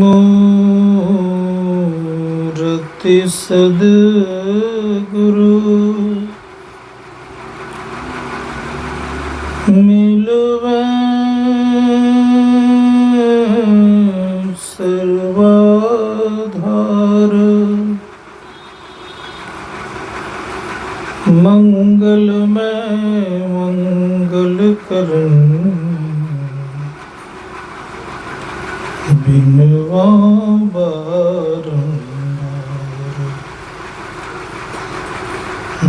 मूर्ति सद्गुरु मिलवे सर्वाधार मंगल में मंगल करन बिनवा बारंबार।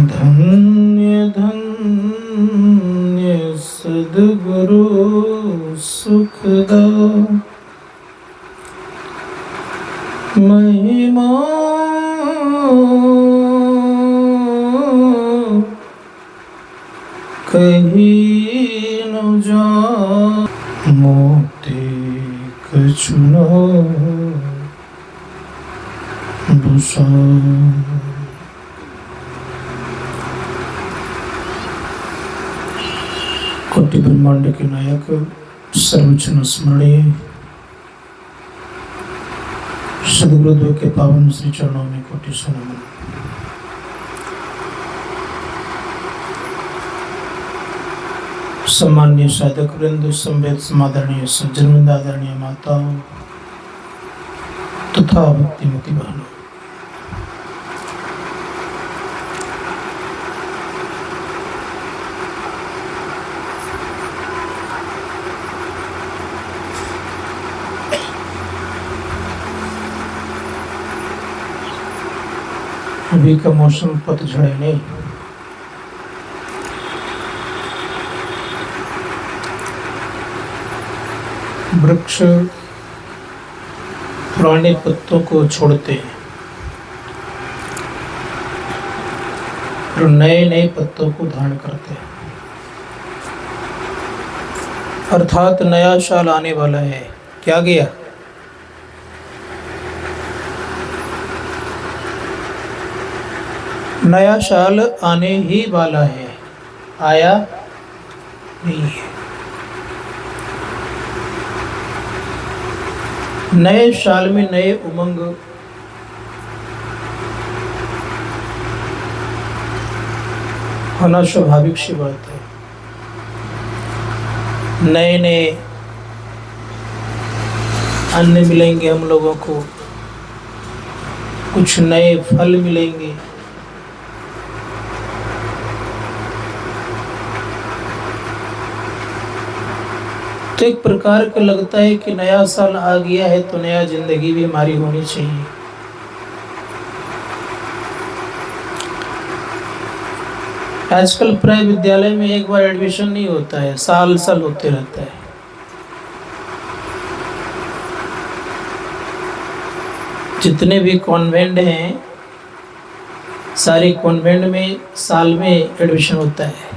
धन्य धन्य सद्गुरु सुखदा महिमा कहीं न जा मोती कछुना भूषा। कोटि ब्रह्मांड के नायक सर्वजन स्मरणीय सद्गुरुदेव के पावन श्री चरणों में कोटि से नमन। सम्माननीय साधक वृंद, संवेद समादरणीय सज्जन, आदरणीय माताओं तथा भक्तिमती बहनों, अभी का मौसम पतझड़ नहीं, वृक्ष पुराने पत्तों को छोड़ते हैं और नए नए पत्तों को धारण करते हैं। अर्थात नया साल आने वाला है। क्या गया? नया साल आने ही वाला है, आया नहीं है। नए साल में नए उमंग, होना स्वाभाविक सी बात है। नए नए अन्न मिलेंगे हम लोगों को, कुछ नए फल मिलेंगे, तो एक प्रकार का लगता है कि नया साल आ गया है तो नया जिंदगी भी हमारी होनी चाहिए। आजकल प्राय विद्यालय में एक बार एडमिशन नहीं होता है, साल साल होते रहता है। जितने भी कॉन्वेंट हैं, सारे कॉन्वेंट में साल में एडमिशन होता है।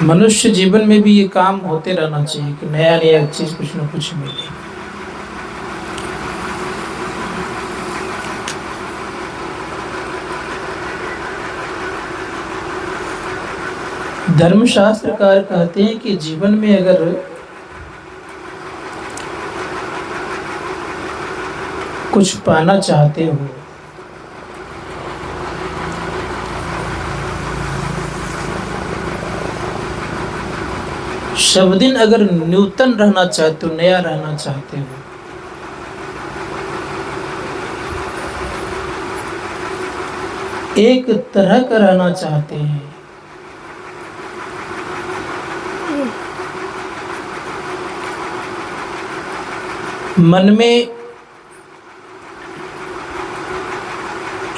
मनुष्य जीवन में भी ये काम होते रहना चाहिए कि नया नया चीज कुछ न कुछ मिले। धर्मशास्त्रकार कहते हैं कि जीवन में अगर कुछ पाना चाहते हो सब दिन, अगर न्यूतन रहना चाहते हो, नया रहना चाहते हो, एक तरह का रहना चाहते हैं, मन में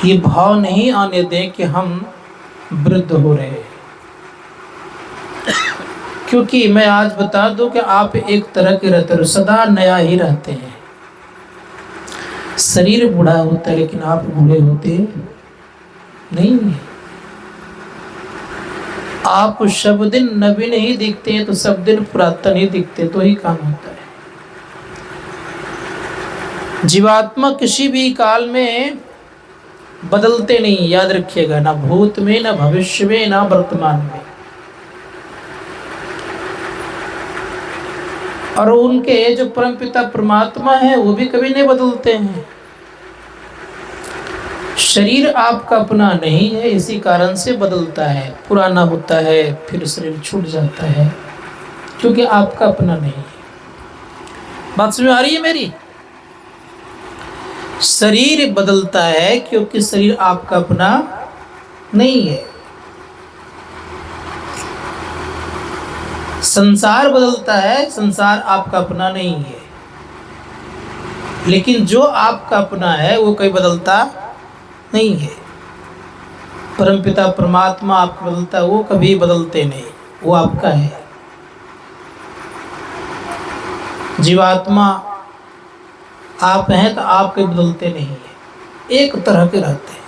ये भाव नहीं आने दें कि हम वृद्ध हो रहे हैं। क्योंकि मैं आज बता दूं कि आप एक तरह के रहते हो, सदा नया ही रहते हैं। शरीर बूढ़ा होता है लेकिन आप बूढ़े होते नहीं। आप सब दिन नवीन ही दिखते हैं तो सब दिन पुरातन ही दिखते, तो ही काम होता है। जीवात्मा किसी भी काल में बदलते नहीं, याद रखिएगा, ना भूत में, ना भविष्य में, ना वर्तमान में। और उनके जो परमपिता परमात्मा है वो भी कभी नहीं बदलते हैं। शरीर आपका अपना नहीं है, इसी कारण से बदलता है, पुराना होता है, फिर शरीर छूट जाता है, क्योंकि आपका अपना नहीं है। बात समझ आ रही है मेरी? शरीर बदलता है क्योंकि शरीर आपका अपना नहीं है। संसार बदलता है, संसार आपका अपना नहीं है। लेकिन जो आपका अपना है वो कभी बदलता नहीं है। परमपिता परमात्मा आपका बदलता है, वो कभी बदलते नहीं, वो आपका है। जीवात्मा आप हैं तो आप कभी बदलते नहीं है, एक तरह के रहते हैं।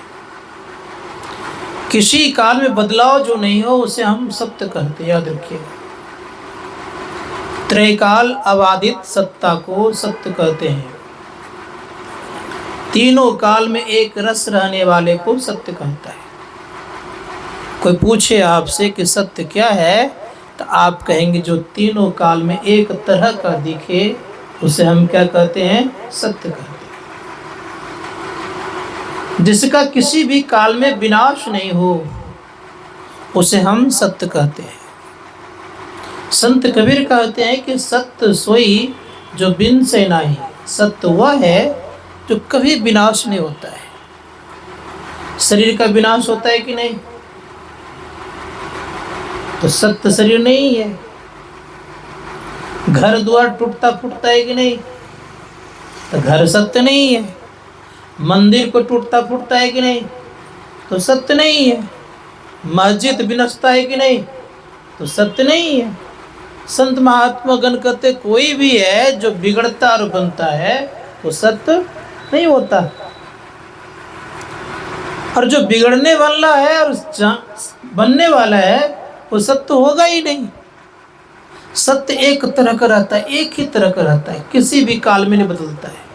किसी काल में बदलाव जो नहीं हो उसे हम सत्य कहते हैं, याद रखिएगा। त्रैकाल अबाधित सत्ता को सत्य कहते हैं। तीनों काल में एक रस रहने वाले को सत्य कहता है। कोई पूछे आपसे कि सत्य क्या है, तो आप कहेंगे जो तीनों काल में एक तरह का दिखे उसे हम क्या कहते हैं? सत्य कहते हैं। जिसका किसी भी काल में विनाश नहीं हो उसे हम सत्य कहते हैं। संत कबीर कहते हैं कि सत्य सोई जो बिन से नाही, सत्य वह है जो कभी विनाश नहीं होता है। शरीर का विनाश होता है कि नहीं? तो सत्य शरीर नहीं है। घर द्वार टूटता फूटता है कि नहीं? तो घर सत्य नहीं है। मंदिर को टूटता फूटता है कि नहीं? तो सत्य नहीं है। मस्जिद विनष्टा है कि नहीं? तो सत्य नहीं है। संत महात्मा गण कहते कोई भी है जो बिगड़ता और बनता है तो सत्य नहीं होता। और जो बिगड़ने वाला है और बनने वाला है वो सत्य होगा ही नहीं। सत्य एक तरह का रहता है, एक ही तरह का रहता है, किसी भी काल में नहीं बदलता है।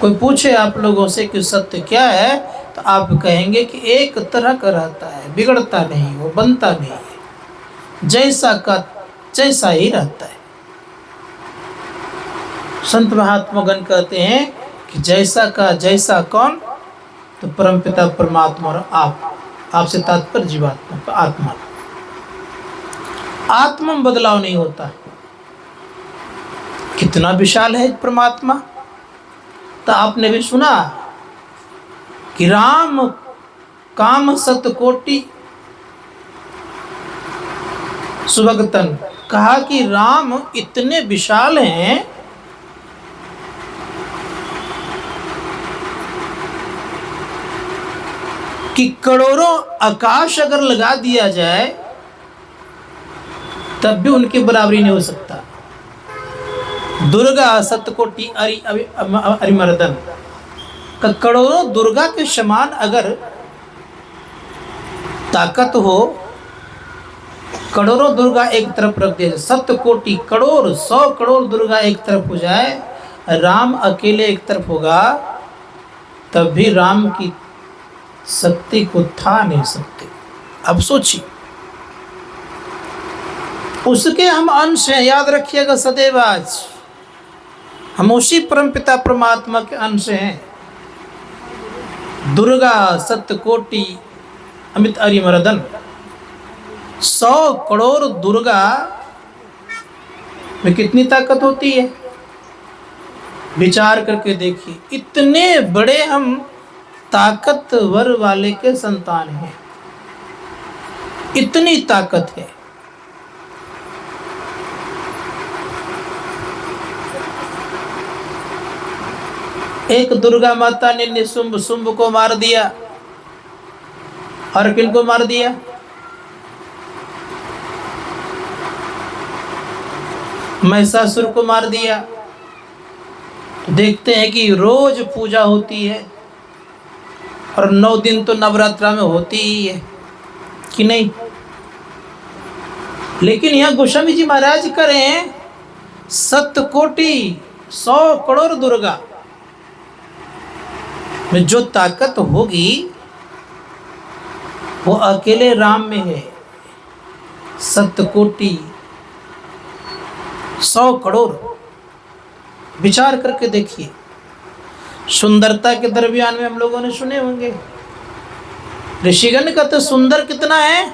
कोई पूछे आप लोगों से कि सत्य क्या है, तो आप कहेंगे कि एक तरह का रहता है, बिगड़ता नहीं, वो बनता नहीं है, जैसा का जैसा ही रहता है। संत महात्मा गण कहते हैं कि जैसा का जैसा कौन? तो परमपिता परमात्मा और आपसे तात्पर्य जीवात्मा, आत्मा। आत्मा में बदलाव नहीं होता। कितना विशाल है परमात्मा। तो आपने भी सुना कि राम काम सतकोटि सुभगतन, कहा कि राम इतने विशाल हैं कि करोड़ों आकाश अगर लगा दिया जाए तब भी उनकी बराबरी नहीं हो सकता। दुर्गा सतकोटि अरिमर्दन का करोड़ों दुर्गा के समान अगर ताकत हो, करोड़ों दुर्गा एक तरफ रख दिया, सतकोटि करोड़ 100 करोड़ दुर्गा एक तरफ हो जाए, राम अकेले एक तरफ होगा, तब भी राम की शक्ति को था नहीं सकते। अब सोचिए, उसके हम अंश हैं, याद रखिएगा सदैव। आज हम उसी परमपिता परमात्मा के अंश हैं। दुर्गा सतकोटि अमित अरिमर्दन, 100 करोड़ दुर्गा में कितनी ताकत होती है? विचार करके देखिए। इतने बड़े हम ताकतवर वाले के संतान हैं, इतनी ताकत है। एक दुर्गा माता ने निशुंभ शुंभ को मार दिया, और किनको मार दिया? महिषासुर को मार दिया। तो देखते हैं कि रोज पूजा होती है और 9 दिन तो नवरात्रा में होती ही है कि नहीं? लेकिन यहाँ गोस्वामी जी महाराज करें सतकोटि 100 करोड़ दुर्गा में जो ताकत होगी वो अकेले राम में है। सतकोटि 100 करोड़। विचार करके देखिए, सुंदरता के दरमियान में हम लोगों ने सुने होंगे, ऋषिगण का तो सुंदर कितना है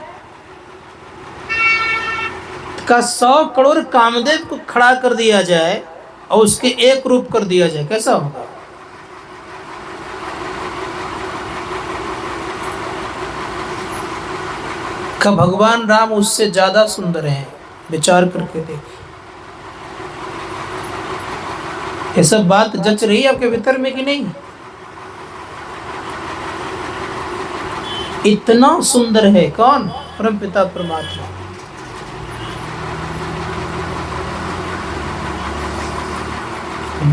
का 100 करोड़ कामदेव को खड़ा कर दिया जाए और उसके एक रूप कर दिया जाए, कैसा होगा? का भगवान राम उससे ज्यादा सुंदर हैं। विचार करके देखिए, ये सब बात जच रही है आपके भीतर में कि नहीं? इतना सुंदर है कौन? परम पिता परमात्मा।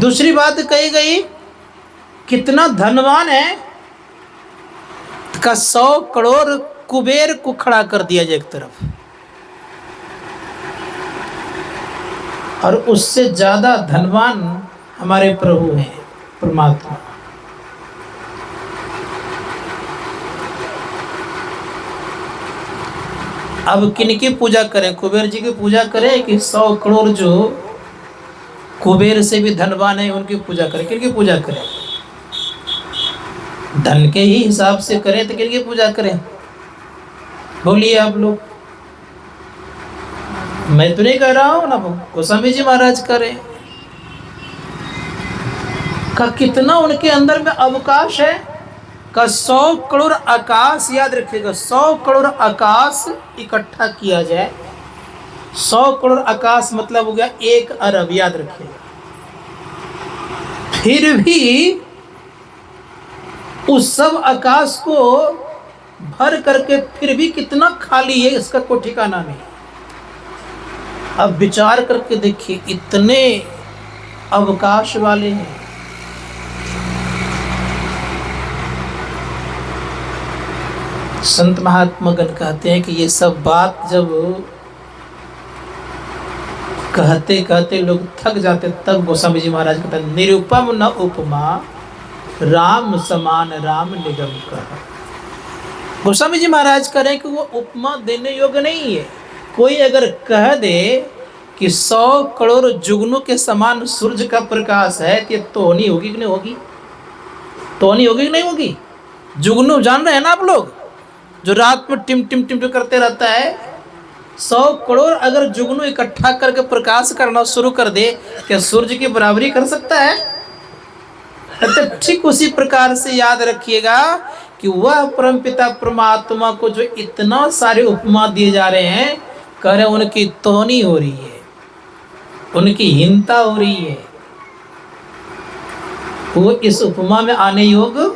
दूसरी बात कही गई, कितना धनवान है का 100 करोड़ कुबेर को खड़ा कर दिया जाए एक तरफ, और उससे ज्यादा धनवान हमारे प्रभु हैं परमात्मा। अब किनकी पूजा करें? कुबेर जी की पूजा करें कि 100 करोड़ जो कुबेर से भी धनवान है उनकी पूजा करें? किनकी पूजा करें? धन के ही हिसाब से करें तो किनकी पूजा करें? बोलिए आप लोग। मैं तो नहीं कह रहा हूं ना, गोस्वामी जी महाराज करें। का कितना उनके अंदर में अवकाश है का 100 करोड़ आकाश, याद रखिएगा 100 करोड़ आकाश इकट्ठा किया जाए, 100 करोड़ आकाश मतलब हो गया 1 अरब, याद रखिएगा। फिर भी उस सब आकाश को भर करके फिर भी कितना खाली है, इसका कोई ठिकाना नहीं। अब विचार करके देखिए, इतने अवकाश वाले हैं। संत महात्मा गण कहते हैं कि ये सब बात जब कहते कहते लोग थक जाते, तब गोस्वामी जी महाराज कहते हैं, निरुपम न उपमा राम समान राम निगम कहा। गोस्वामी जी महाराज कह रहे हैं कि वो उपमा देने योग्य नहीं है। कोई अगर कह दे कि 100 करोड़ जुगनों के समान सूर्य का प्रकाश है, तो ये तोहनी होगी कि नहीं होगी? तोहनी होगी कि नहीं होगी? जुगनू जान रहे हैं ना आप लोग, जो रात में टिम टिम टिम टिम करते रहता है। 100 करोड़ अगर जुगनू इकट्ठा करके प्रकाश करना शुरू कर दे, क्या सूर्य की बराबरी कर सकता है? तो ठीक उसी प्रकार से याद रखिएगा कि वह परमपिता परमात्मा को जो इतना सारे उपमा दिए जा रहे हैं, कह रहे उनकी तोहनी हो रही है, उनकी हीनता हो रही है, वो इस उपमा में आने योग्य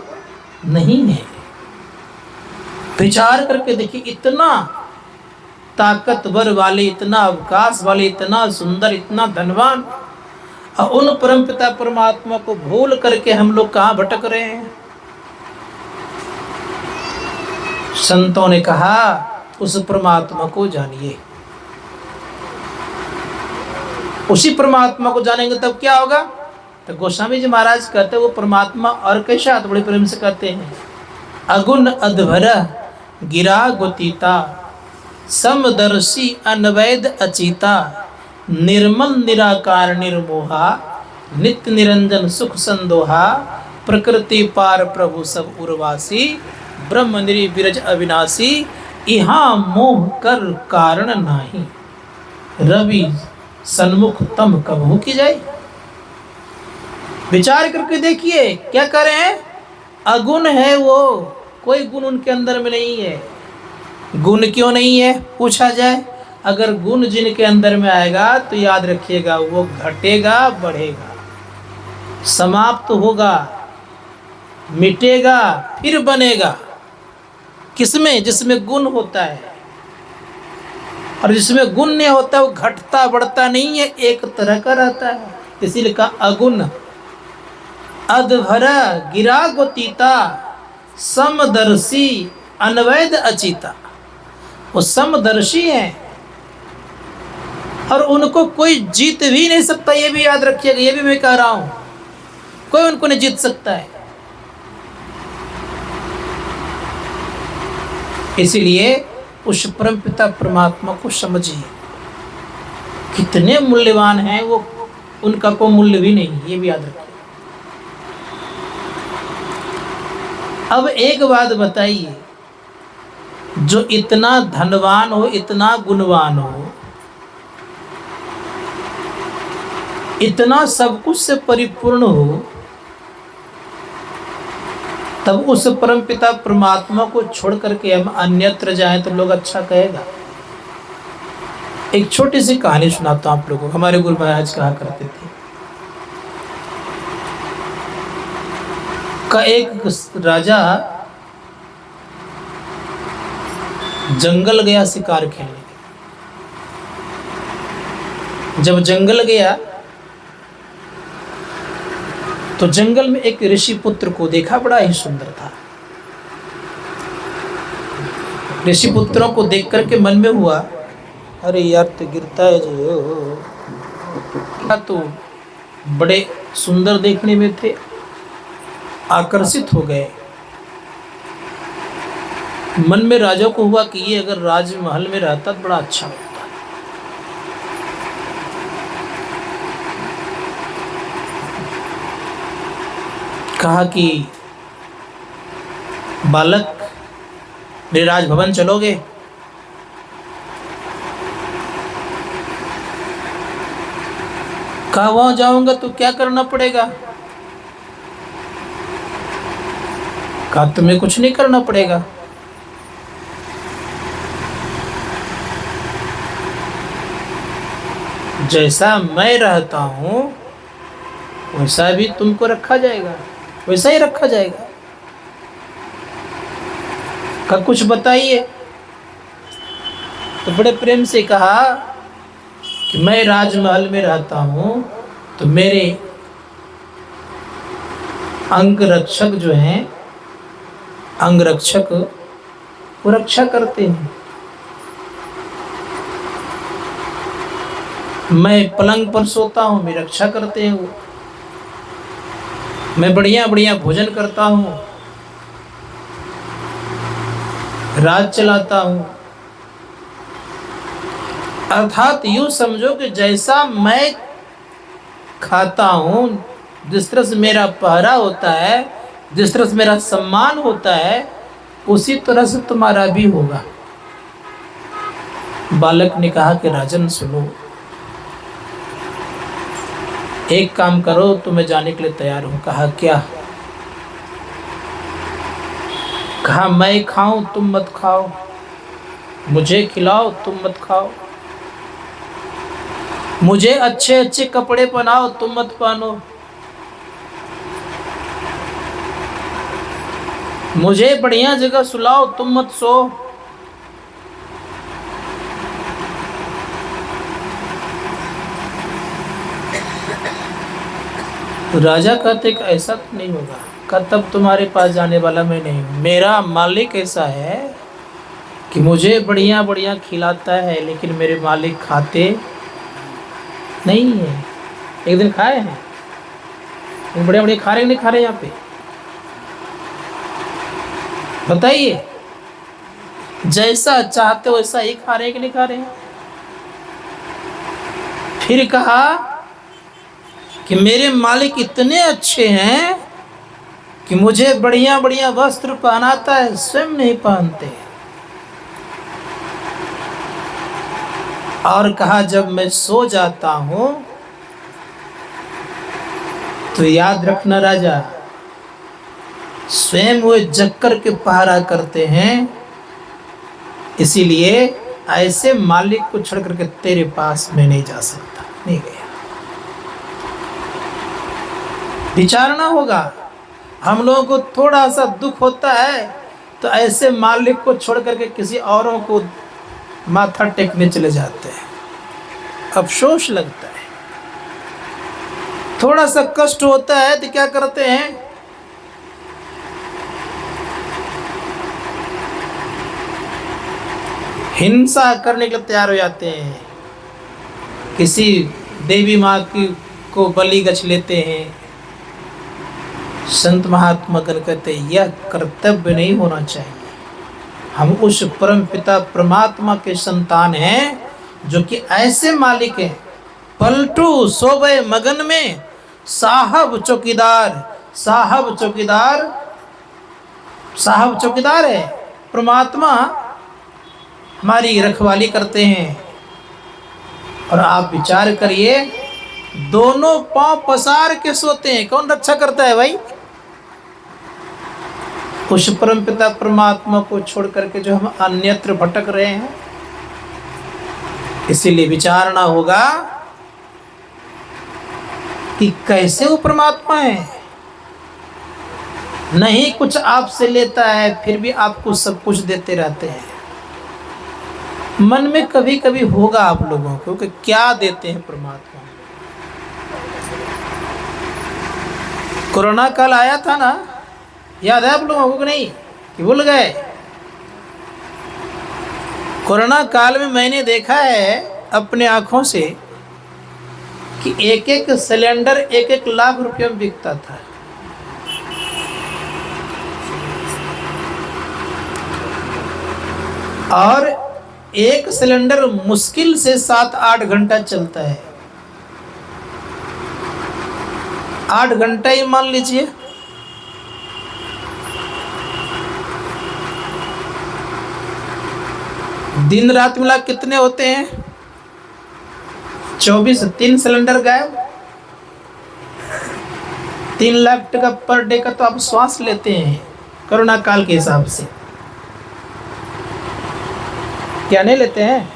नहीं है। विचार करके देखिए, इतना ताकतवर वाले, इतना अवकाश वाले, इतना सुंदर, इतना धनवान, और उन परमपिता परमात्मा को भूल करके हम लोग कहाँ भटक रहे हैं। संतों ने कहा उस परमात्मा को जानिए। उसी परमात्मा को जानेंगे तब क्या होगा? तो गोस्वामी जी महाराज कहते हैं वो परमात्मा और कैसा, तो बड़े प्रेम से कहते हैं, अगुण अधभर गिरा गोतीता समदर्शी अनवैध अचीता निर्मल निराकार निर्मोहा नित्य निरंजन सुख संदोहा प्रकृति पार प्रभु सब उर्वासी ब्रह्म निर्विरज अविनाशी यहाँ मोह कर कारण नाही रवि सन्मुख तम कबहू की जाए। विचार करके देखिए क्या कह रहे हैं? अगुण है वो, कोई गुण उनके अंदर में नहीं है। गुण क्यों नहीं है पूछा जाए? अगर गुण जिनके अंदर में आएगा तो याद रखिएगा वो घटेगा, बढ़ेगा, समाप्त होगा, मिटेगा, फिर बनेगा। किसमें? जिसमें गुण होता है। और जिसमें गुण नहीं होता वो घटता बढ़ता नहीं है, एक तरह का रहता है। इसीलिए कहा अगुण अधभर गिरा गोतीता समदर्शी अनवैध अचीता। वो समदर्शी हैं और उनको कोई जीत भी नहीं सकता, ये भी याद रखिएगा। ये भी मैं कह रहा हूं, कोई उनको नहीं जीत सकता है। इसीलिए उस परमपिता परमात्मा को समझिए। कितने मूल्यवान हैं वो, उनका कोई मूल्य भी नहीं, ये भी याद रखिए। अब एक बात बताइए, जो इतना धनवान हो, इतना गुणवान हो, इतना सब कुछ से परिपूर्ण हो, तब उस परमपिता परमात्मा को छोड़ करके हम अन्यत्र जाएं तो लोग अच्छा कहेगा। एक छोटी सी कहानी सुनाता हूं आप लोगों को। हमारे गुरु महाराज कहा करते थे का एक राजा जंगल गया शिकार खेलने। जब जंगल गया तो जंगल में एक ऋषि पुत्र को देखा, बड़ा ही सुंदर था। ऋषि पुत्रों को देख करके मन में हुआ, अरे यार तो गिरता है जो, तो बड़े सुंदर देखने में थे, आकर्षित हो गए। मन में राजा को हुआ कि ये अगर राजमहल में रहता तो बड़ा अच्छा होता। कहा कि बालक, मेरे राजभवन चलोगे? कहा वहां जाऊंगा तो क्या करना पड़ेगा? कहा तुम्हें कुछ नहीं करना पड़ेगा। जैसा मैं रहता हूं वैसा भी तुमको रखा जाएगा, वैसा ही रखा जाएगा। का कुछ बताइए? तो बड़े प्रेम से कहा कि मैं राजमहल में रहता हूं तो मेरे अंगरक्षक जो हैं, अंगरक्षक वो रक्षा करते हैं। मैं पलंग पर सोता हूं, मेरी रक्षा करते हैं वो। मैं बढ़िया बढ़िया भोजन करता हूँ, राज चलाता हूँ। अर्थात यूँ समझो कि जैसा मैं खाता हूँ, जिस तरह से मेरा पहरा होता है, जिस तरह से मेरा सम्मान होता है, उसी तरह से तुम्हारा भी होगा। बालक ने कहा कि राजन सुनो, एक काम करो तो मैं जाने के लिए तैयार हूं। कहा क्या? कहा मैं खाऊं तुम मत खाओ, मुझे खिलाओ तुम मत खाओ, मुझे अच्छे अच्छे कपड़े पहनाओ तुम मत पहनो, मुझे बढ़िया जगह सुलाओ तुम मत सो। तो राजा कहते कि ऐसा तो नहीं होगा। कहा तब तुम्हारे पास जाने वाला मैं नहीं हूँ। मेरा मालिक ऐसा है कि मुझे बढ़िया बढ़िया खिलाता है, लेकिन मेरे मालिक खाते नहीं है। एक दिन खाए हैं, बढ़िया बढ़िया खा रहे नहीं खा रहे यहाँ पे? बताइए, जैसा चाहते वैसा ही खा रहे कि नहीं खा रहे हैं? फिर कहा कि मेरे मालिक इतने अच्छे हैं कि मुझे बढ़िया बढ़िया वस्त्र पहनाता है, स्वयं नहीं पहनते। और कहा जब मैं सो जाता हूं तो याद रखना राजा, स्वयं वो जग कर के पहरा करते हैं, इसीलिए ऐसे मालिक को छोड़ करके तेरे पास मैं नहीं जा सकता। नहीं गया। विचारना होगा। हम लोगों को थोड़ा सा दुख होता है तो ऐसे मालिक को छोड़ करके किसी औरों को माथा टेकने चले जाते हैं, अफसोस लगता है। थोड़ा सा कष्ट होता है तो क्या करते हैं, हिंसा करने के लिए तैयार हो जाते हैं। किसी देवी माँ की को बलि गछ लेते हैं। संत महात्मा गण कहते हैं यह कर्तव्य नहीं होना चाहिए। हम उस परम पिता परमात्मा के संतान हैं, जो कि ऐसे मालिक हैं, पलटू सोबे मगन में साहब चौकीदार। साहब चौकीदार, साहब चौकीदार है, परमात्मा हमारी रखवाली करते हैं। और आप विचार करिए, दोनों पांव पसार के सोते हैं, कौन रक्षा करता है भाई? उस परम पिता परमात्मा को छोड़ करके जो हम अन्यत्र भटक रहे हैं। इसीलिए विचारना होगा कि कैसे वो परमात्मा है, नहीं कुछ आपसे लेता है फिर भी आपको सब कुछ देते रहते हैं। मन में कभी कभी होगा आप लोगों को कि क्या देते हैं परमात्मा। कोरोना काल आया था ना, याद है आप लोगों को नहीं कि भूल गए? कोरोना काल में मैंने देखा है अपने आंखों से कि एक एक सिलेंडर 1-1 लाख रुपए में बिकता था। और एक सिलेंडर मुश्किल से 7-8 घंटा चलता है। 8 घंटा ही मान लीजिए। दिन रात मिला कितने होते हैं? 24। 3 सिलेंडर गायब। 3 लाख टका पर डे का तो आप श्वास लेते हैं कोरोना काल के हिसाब से, क्या नहीं लेते हैं?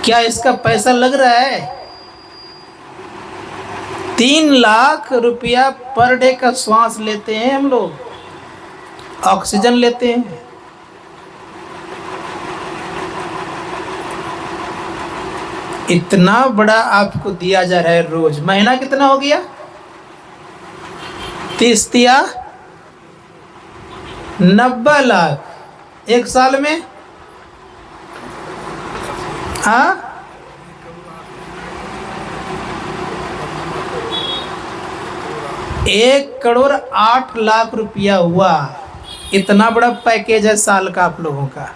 क्या इसका पैसा लग रहा है? 3 लाख रुपया पर डे का श्वास लेते हैं हम लोग, ऑक्सीजन लेते हैं। इतना बड़ा आपको दिया जा रहा है रोज। महीना कितना हो गया? 30 तिया 90 लाख। एक साल में हाँ 1,08,00,000 रुपया हुआ। इतना बड़ा पैकेज है साल का आप लोगों का।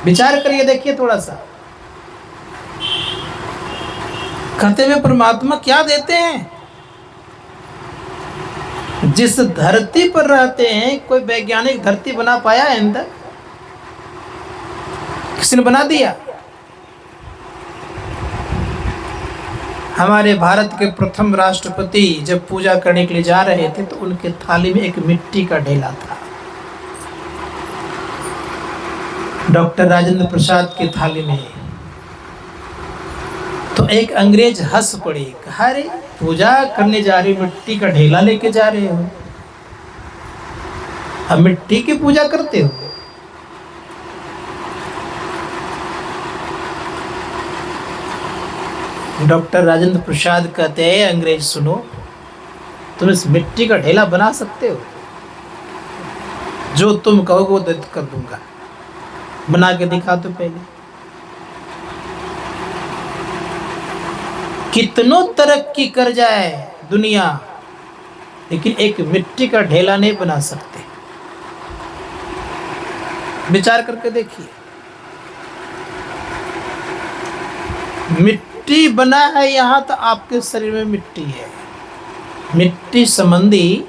विचार करिए, देखिए थोड़ा सा। कहते हुए परमात्मा क्या देते हैं? जिस धरती पर रहते हैं, कोई वैज्ञानिक धरती बना पाया है अंदर? किसने बना दिया? हमारे भारत के प्रथम राष्ट्रपति जब पूजा करने के लिए जा रहे थे तो उनके थाली में एक मिट्टी का ढेला था। डॉक्टर राजेंद्र प्रसाद की थाली में। तो एक अंग्रेज हंस पड़ी, कहा रे पूजा करने जा रही, मिट्टी का ढेला लेके जा रहे हो, अब मिट्टी की पूजा करते हो? डॉक्टर राजेंद्र प्रसाद कहते हैं, अंग्रेज सुनो, तुम इस मिट्टी का ढेला बना सकते हो? जो तुम कहोगे वो कर दूंगा, बना के दिखा दो पहले। कितनों तरक्की कर जाए दुनिया, लेकिन एक मिट्टी का ढेला नहीं बना सकते। विचार करके देखिए। मिट्टी बना है यहां, तो आपके शरीर में मिट्टी है। मिट्टी संबंधी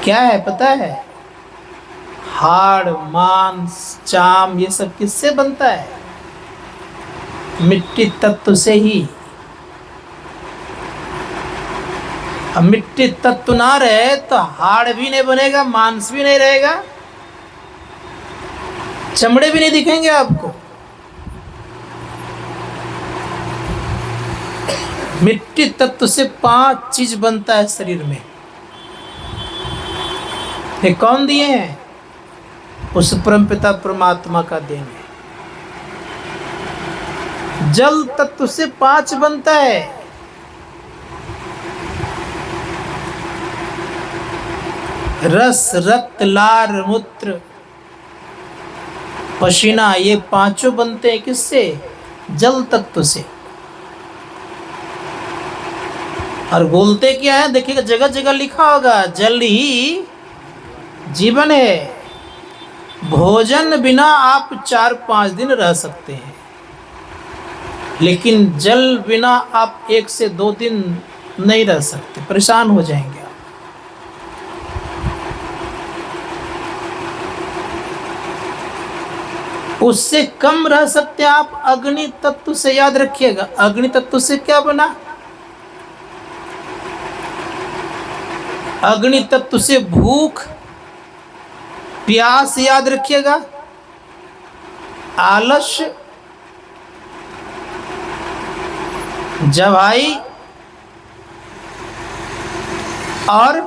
क्या है पता है? हाड़, मांस, चाम, ये सब किससे बनता है? मिट्टी तत्व से ही। अब मिट्टी तत्व ना रहे तो हाड़ भी नहीं बनेगा, मांस भी नहीं रहेगा, चमड़े भी नहीं दिखेंगे आपको। मिट्टी तत्व से 5 चीज बनता है शरीर में। ये कौन दिए हैं? उस परमपिता परमात्मा का देन है। जल तत्व से 5 बनता है। रस, रक्त, लार, मूत्र, पसीना, ये 5 बनते हैं किससे? जल तत्व से। और बोलते क्या है? देखिएगा, जगह जगह लिखा होगा, जल ही जीवन है। भोजन बिना आप 4-5 दिन रह सकते हैं, लेकिन जल बिना आप 1 से 2 दिन नहीं रह सकते, परेशान हो जाएंगे आप। उससे कम रह सकते हैं आप अग्नि तत्व से। याद रखिएगा, अग्नि तत्व से क्या बना? अग्नि तत्व से भूख, प्यास, याद रखिएगा, आलस्य, जवाई और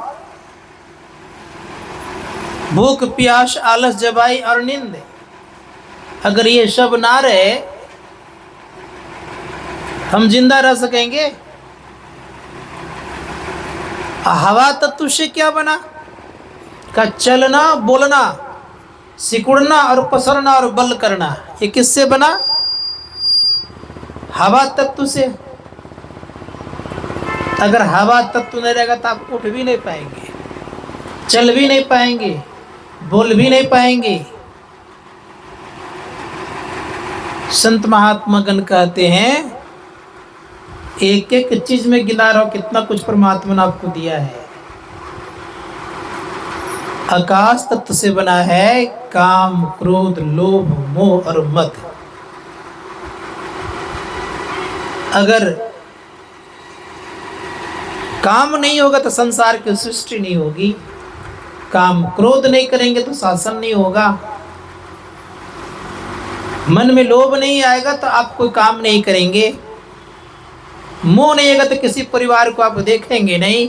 भूख, प्यास, आलस, जवाई और नींद। अगर ये सब ना रहे हम जिंदा रह सकेंगे? हवा तत्व से क्या बना? का चलना, बोलना, सिकुड़ना और पसरना और बल करना। ये किससे बना? हवा तत्व से। अगर हवा तत्व नहीं रहेगा तो आप उठ भी नहीं पाएंगे, चल भी नहीं पाएंगे, बोल भी नहीं पाएंगे। संत महात्मा गण कहते हैं एक एक चीज में गिना रहो कितना कुछ परमात्मा ने आपको दिया है। आकाश तत्व से बना है काम, क्रोध, लोभ, मोह और मद। अगर काम नहीं होगा तो संसार की सृष्टि नहीं होगी। काम क्रोध नहीं करेंगे तो शासन नहीं होगा। मन में लोभ नहीं आएगा तो आप कोई काम नहीं करेंगे। मोह नहीं आएगा तो किसी परिवार को आप देखेंगे नहीं।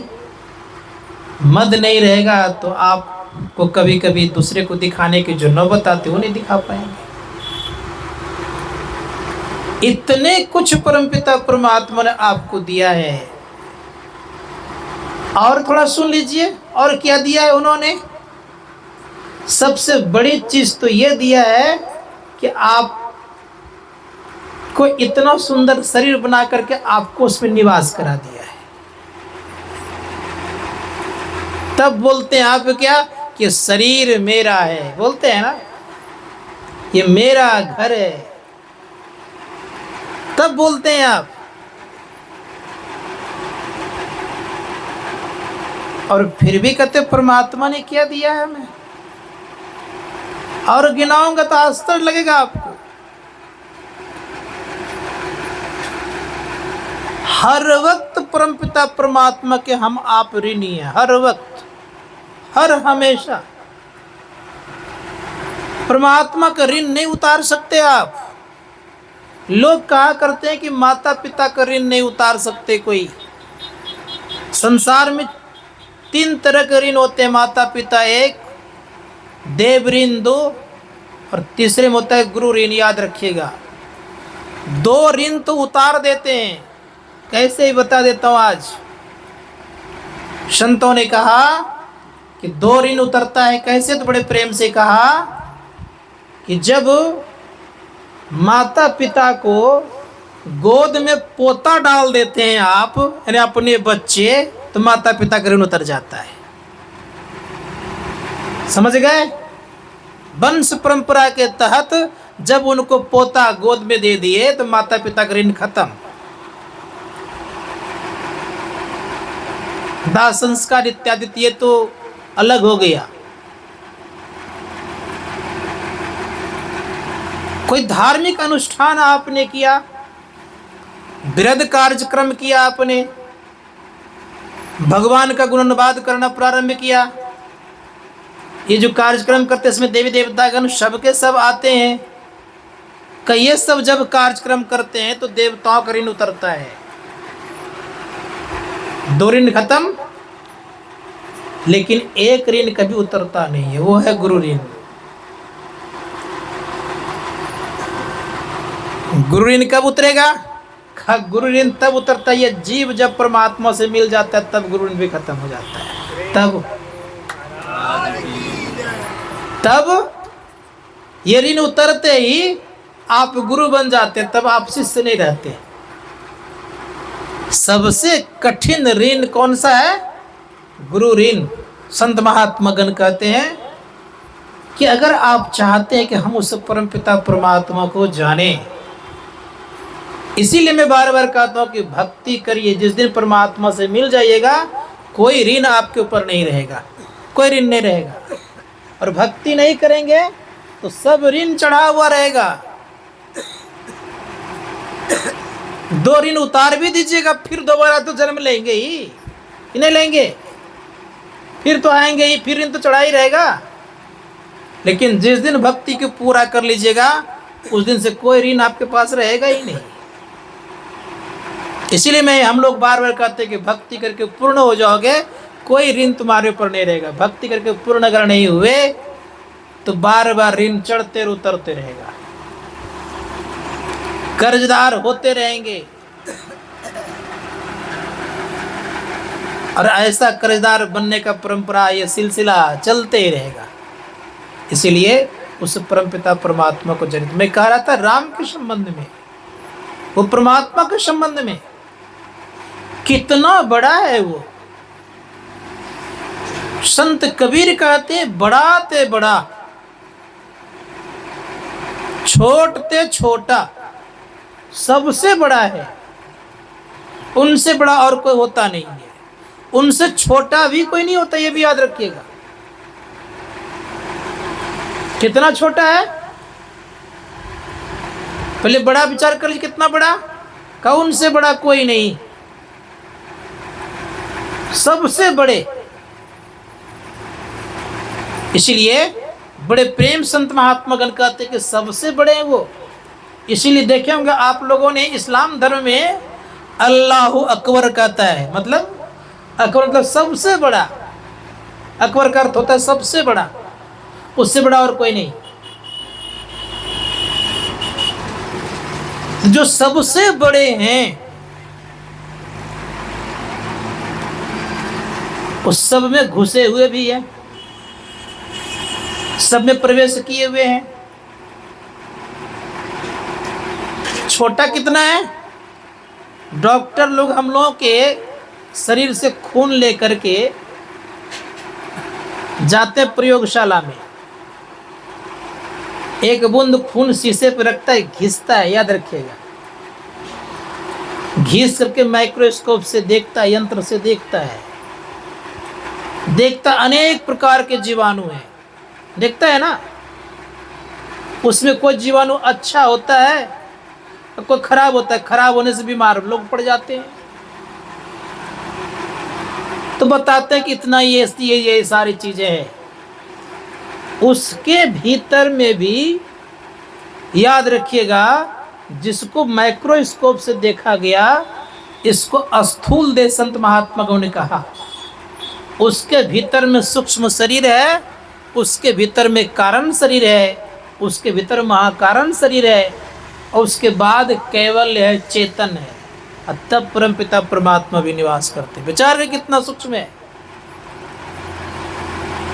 मद नहीं रहेगा तो आपको कभी कभी दूसरे को दिखाने की जो नौबत आती है वो नहीं दिखा पाएंगे। इतने कुछ परमपिता परमात्मा ने आपको दिया है। और थोड़ा सुन लीजिए और क्या दिया है उन्होंने। सबसे बड़ी चीज तो यह दिया है कि आप को इतना सुंदर शरीर बना करके आपको उसमें निवास करा दिया है। तब बोलते हैं आप क्या कि शरीर मेरा है, बोलते हैं ना, ये मेरा घर है, तब बोलते हैं आप। और फिर भी कहते परमात्मा ने क्या दिया है हमें। और गिनाऊंगा तो आश्चर्य लगेगा आपको। हर वक्त परमपिता परमात्मा के हम आप ऋणी हैं। हर वक्त, हर हमेशा परमात्मा का ऋण नहीं उतार सकते आप। लोग कहा करते हैं कि माता पिता का ऋण नहीं उतार सकते कोई। संसार में 3 तरह के ऋण होते हैं माता पिता, एक देव ऋण 2 और तीसरे में होता है गुरु ऋण। याद रखिएगा, 2 ऋण तो उतार देते हैं। कैसे ही बता देता हूं। आज संतों ने कहा कि 2 ऋण उतरता है। कैसे? तो बड़े प्रेम से कहा कि जब माता पिता को गोद में पोता डाल देते हैं आप, यानी अपने बच्चे, तो माता पिता का ऋण उतर जाता है। समझ गए? वंश परंपरा के तहत जब उनको पोता गोद में दे दिए तो माता पिता का ऋण खत्म। दाह संस्कार इत्यादि ये तो अलग हो गया। कोई धार्मिक अनुष्ठान आपने किया, वृद्ध कार्यक्रम किया, आपने भगवान का गुणानुवाद करना प्रारंभ किया। ये जो कार्यक्रम करते हैं इसमें देवी देवतागण सबके सब आते हैं। कि ये सब जब कार्यक्रम करते हैं तो देवताओं का ऋण उतरता है। 2 ऋण खत्म, लेकिन एक ऋण कभी उतरता नहीं है, वो है गुरु ऋण। गुरु ऋण कब उतरेगा? गुरु ऋण तब उतरता है जीव जब परमात्मा से मिल जाता है, तब गुरु ऋण भी खत्म हो जाता है। तब ये ऋण उतरते ही आप गुरु बन जाते हैं, तब आप शिष्य नहीं रहते। सबसे कठिन ऋण कौन सा है? गुरु ऋण। संत महात्मा गण कहते हैं कि अगर आप चाहते हैं कि हम उस परमपिता परमात्मा को जानें, इसीलिए मैं बार बार कहता हूँ कि भक्ति करिए। जिस दिन परमात्मा से मिल जाइएगा, कोई ऋण आपके ऊपर नहीं रहेगा, कोई ऋण नहीं रहेगा। और भक्ति नहीं करेंगे तो सब ऋण चढ़ा हुआ रहेगा। 2 ऋण उतार भी दीजिएगा, फिर दोबारा तो जन्म लेंगे ही कि नहीं लेंगे? फिर तो आएंगे ही, फिर ऋण तो चढ़ा ही रहेगा। लेकिन जिस दिन भक्ति को पूरा कर लीजिएगा, उस दिन से कोई ऋण आपके पास रहेगा ही नहीं। इसीलिए हम लोग बार बार कहते हैं कि भक्ति करके पूर्ण हो जाओगे, कोई ऋण तुम्हारे ऊपर नहीं रहेगा। भक्ति करके पूर्ण अगर नहीं हुए तो बार बार ऋण चढ़ते और उतरते रहेगा, कर्जदार होते रहेंगे। और ऐसा कर्जदार बनने का परंपरा, ये सिलसिला चलते ही रहेगा। इसीलिए उस परमपिता परमात्मा को जनित, मैं कह रहा था राम के संबंध में, वो परमात्मा के संबंध में कितना बड़ा है वो। संत कबीर कहते बड़ा ते बड़ा, छोटते छोटा, सबसे बड़ा है। उनसे बड़ा और कोई होता नहीं है, उनसे छोटा भी कोई नहीं होता, ये भी याद रखिएगा। कितना छोटा है, पहले बड़ा विचार कर लीजिए, कितना बड़ा। का उनसे बड़ा कोई नहीं, सबसे बड़े। इसलिए बड़े प्रेम संत महात्मा गण कहते कि सबसे बड़े हैं वो। इसीलिए देखे होंगे आप लोगों ने, इस्लाम धर्म में अल्लाहु अकबर कहता है, मतलब अकबर मतलब सबसे बड़ा। अकबर का अर्थ होता है सबसे बड़ा, उससे बड़ा और कोई नहीं। जो सबसे बड़े हैं उस सब में घुसे हुए भी हैं, सब में प्रवेश किए हुए हैं। छोटा कितना है? डॉक्टर लोग हम लोगों के शरीर से खून लेकर के जाते प्रयोगशाला में, एक बूंद खून शीशे पर रखता है, घिसता है, याद रखिएगा। घिस करके माइक्रोस्कोप से देखता है, यंत्र से देखता है, देखता अनेक प्रकार के जीवाणु हैं, देखता है ना। उसमें कोई जीवाणु अच्छा होता है, कोई खराब होता है। खराब होने से बीमार लोग पड़ जाते हैं। तो बताते हैं कि इतना ये सारी चीजें हैं। उसके भीतर में भी याद रखिएगा, जिसको माइक्रोस्कोप से देखा गया, इसको स्थूल देह संत महात्मा ने कहा। उसके भीतर में सूक्ष्म शरीर है, उसके भीतर में कारण शरीर है, उसके भीतर महाकारण शरीर है, और उसके बाद कैवल्य है, चेतन है। और तब परमपिता परमात्मा भी निवास करते। विचार में कितना सूक्ष्म है।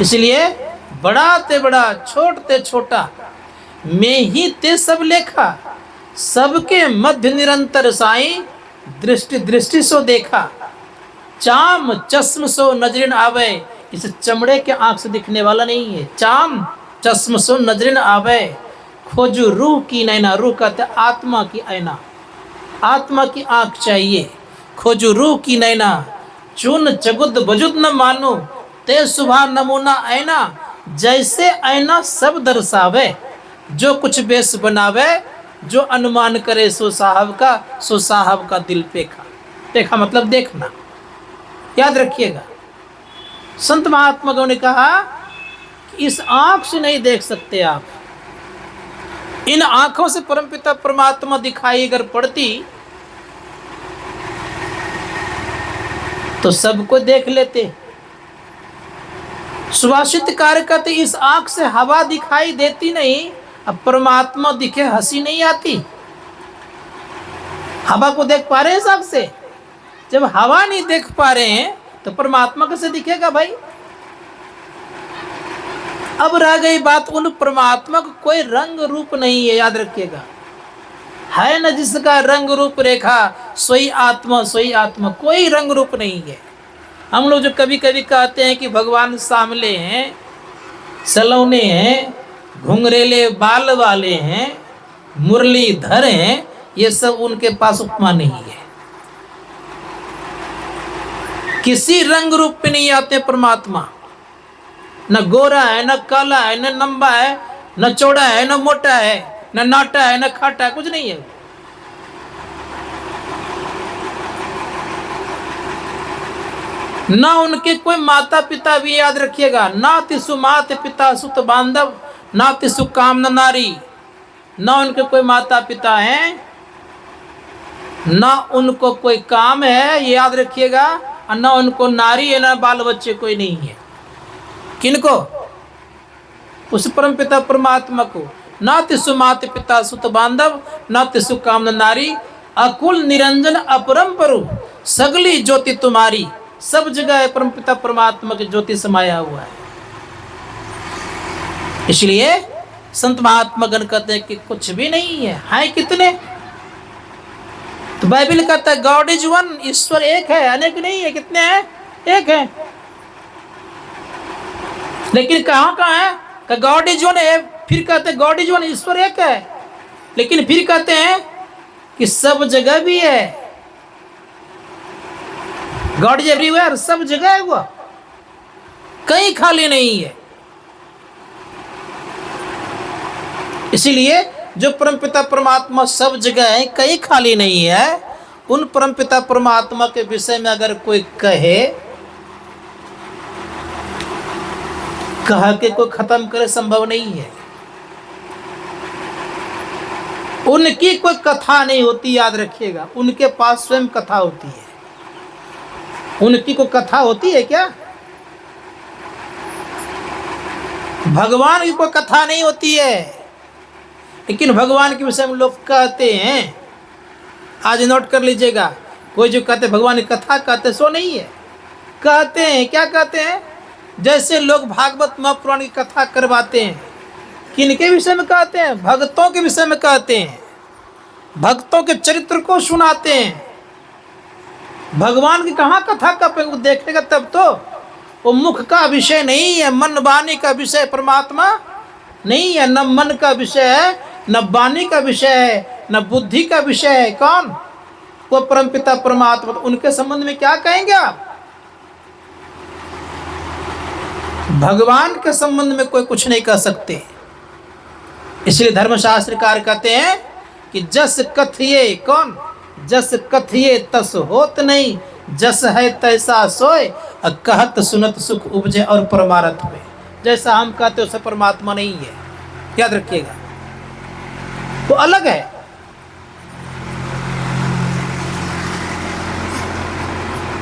इसलिए बड़ा ते बड़ा, छोट ते छोटा, मैं ही ते सब लेखा, सबके मध्य निरंतर साईं, दृष्टि दृष्टि सो देखा, चाम चश्म सो नजरिन आवे। इस चमड़े के आंख से दिखने वाला नहीं है। चाम चश्म सो नजरिन आवे, खोजू रूह की नैना। रूह कहते आत्मा की ऐना, आत्मा की आंख चाहिए। खोजू रूह की नैना, चून चगुद बजुद न मानो, ते सुबह नमूना ऐना। जैसे ऐना सब दर्शावे, जो कुछ बेस बनावे, जो अनुमान करे सो साहब का दिल पेखा। देखा मतलब देखना, याद रखिएगा। संत महात्मा ने कहा कि इस आंख से नहीं देख सकते आप, इन आंखों से परमपिता परमात्मा दिखाई अगर पड़ती तो सबको देख लेते। सुभाषित कार्य कहते इस आंख से हवा दिखाई देती नहीं, अब परमात्मा दिखे हंसी नहीं आती। हवा को देख पा रहे हैं इस आंख से? जब हवा नहीं देख पा रहे हैं तो परमात्मा कैसे दिखेगा भाई? अब रह गई बात, उन परमात्मा को कोई रंग रूप नहीं है, याद रखिएगा। है न जिसका रंग रूप रेखा, सोई आत्मा सोई आत्मा, कोई रंग रूप नहीं है। हम लोग जो कभी कभी कहते हैं कि भगवान सामले हैं, सलोने हैं, घुंघरेले बाल वाले हैं, मुरलीधर हैं, ये सब उनके पास उपमा नहीं है। किसी रंग रूप में नहीं आते परमात्मा। न गोरा है, न काला है, न लंबा है, न चौड़ा है, न मोटा है, न नाटा है, न खाटा है, कुछ नहीं है। ना उनके कोई माता पिता भी, याद रखिएगा, ना तिसु मात पिता सुत बांधव, ना तिसु काम न नारी। ना उनके कोई माता पिता हैं, ना उनको कोई काम है, ये याद रखिएगा, और ना उनको नारी है, ना बाल बच्चे कोई नहीं है। किनको? उस परम पिता परमात्मा को। ना तिसु मात पिता सुत बांधव, ना तिसु काम न नारी, अकुल निरंजन अपरम परु, सगली ज्योति तुम्हारी। सब जगह परम पिता परमात्मा की ज्योति समाया हुआ है। इसलिए संत महात्मा गण कहते हैं कि कुछ भी नहीं है कितने? तो बाइबल कहता है गॉड इज वन, ईश्वर एक है, अनेक नहीं है। कितने हैं? एक है। लेकिन कहाँ कहाँ है? गॉड इज वन है, फिर कहते हैं गॉड इज वन, ईश्वर एक है, लेकिन फिर कहते हैं कि सब जगह भी है। गॉड इज एवरीवेयर, सब जगह है वो, कहीं खाली नहीं है। इसीलिए जो परमपिता परमात्मा सब जगह है, कहीं खाली नहीं है, उन परमपिता परमात्मा के विषय में अगर कोई कह के कोई खत्म करे, संभव नहीं है। उनकी कोई कथा नहीं होती, याद रखिएगा। उनके पास स्वयं कथा होती है। उनकी कोई कथा होती है क्या? भगवान की कोई कथा नहीं होती है। लेकिन भगवान के विषय में लोग कहते हैं, आज नोट कर लीजिएगा, कोई जो कहते भगवान की कथा कहते, सो नहीं है। कहते हैं, क्या कहते हैं? जैसे लोग भागवत महापुराण की कथा करवाते हैं, किनके विषय में कहते हैं? भक्तों के विषय में कहते हैं। भक्तों के चरित्र को सुनाते हैं। भगवान की कहाँ कथा का देखेगा तब तो। वो मुख का विषय नहीं है, मन वाणी का विषय परमात्मा नहीं है। न मन का विषय है, न वाणी का विषय है, न बुद्धि का विषय है। कौन? वो परमपिता परमात्मा। उनके संबंध में क्या कहेंगे आप? भगवान के संबंध में कोई कुछ नहीं कह सकते। इसलिए धर्मशास्त्रकार कहते हैं कि जस कथिये, कौन? जस कथिये तस होत नहीं, जस है तैसा सोए, कहत सुनत सुख उपजे और परमारथ में। जैसा हम कहते हो, सब परमात्मा नहीं है, याद रखिएगा। तो अलग है।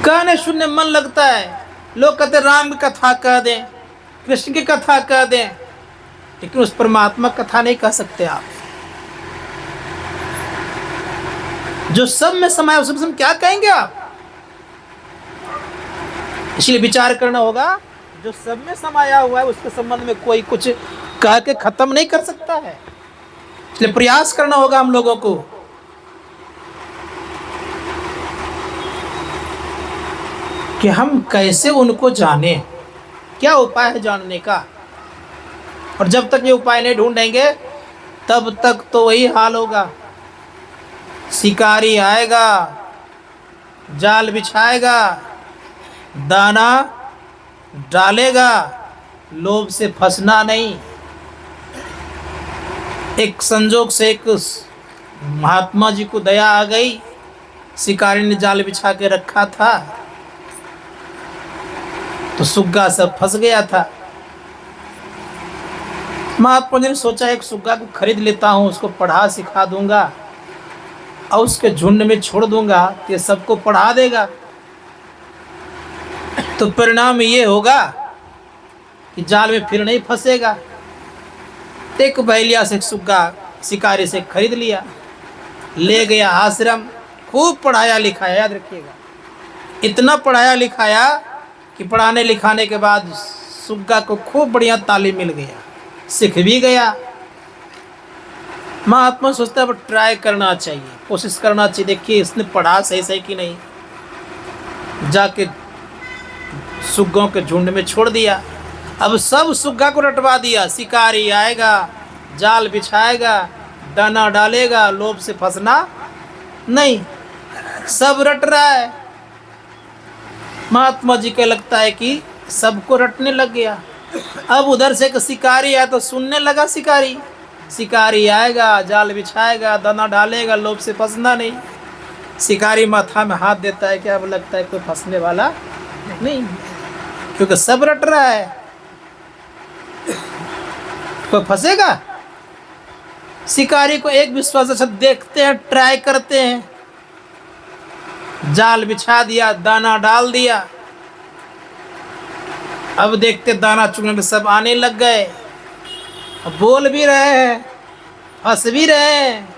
कहने सुनने मन लगता है। लोग कहते राम की कथा कह दें, कृष्ण की कथा कह दें, लेकिन उस परमात्मा कथा नहीं कह सकते आप। जो सब में समाया, उस सब क्या कहेंगे आप? इसलिए विचार करना होगा। जो सब में समाया हुआ है, उसके संबंध में कोई कुछ कह के खत्म नहीं कर सकता है। इसलिए प्रयास करना होगा हम लोगों को कि हम कैसे उनको जाने, क्या उपाय है जानने का। और जब तक ये उपाय नहीं ढूंढेंगे, तब तक तो वही हाल होगा। शिकारी आएगा, जाल बिछाएगा, दाना डालेगा, लोभ से फंसना नहीं। एक संजोग से एक महात्मा जी को दया आ गई। शिकारी ने जाल बिछा के रखा था, तो सुग्गा सब फंस गया था। महात्मा जी ने सोचा एक सुग्गा को खरीद लेता हूँ, उसको पढ़ा सिखा दूंगा और उसके झुंड में छोड़ दूंगा, तो ये सबको पढ़ा देगा। तो परिणाम ये होगा कि जाल में फिर नहीं फंसेगा। एक बहेलिया से सुग्गा शिकारी से खरीद लिया, ले गया आश्रम, खूब पढ़ाया लिखाया। याद रखिएगा, इतना पढ़ाया लिखाया कि पढ़ाने लिखाने के बाद सुग्गा को खूब बढ़िया तालीम मिल गया, सीख भी गया। महात्मा सोचता है ट्राई करना चाहिए, कोशिश करना चाहिए, देखिए इसने पढ़ा सही कि नहीं। जाके सुग्गों के झुंड में छोड़ दिया। अब सब सुग्गा को रटवा दिया। शिकारी आएगा, जाल बिछाएगा, दाना डालेगा, लोभ से फंसना नहीं, सब रट रहा है। महात्मा जी को लगता है कि सबको रटने लग गया। अब उधर से एक शिकारी आया तो सुनने लगा। शिकारी आएगा, जाल बिछाएगा, दाना डालेगा, लोभ से फंसना नहीं। शिकारी माथा में हाथ देता है कि अब लगता है कोई फंसने वाला नहीं, क्योंकि सब रट रहा है, कोई फंसेगा। शिकारी को एक विश्वास अच्छा देखते हैं, ट्राई करते हैं। जाल बिछा दिया, दाना डाल दिया। अब देखते दाना चुगने सब आने लग गए, बोल भी रहे हैं, हंस भी रहे हैं,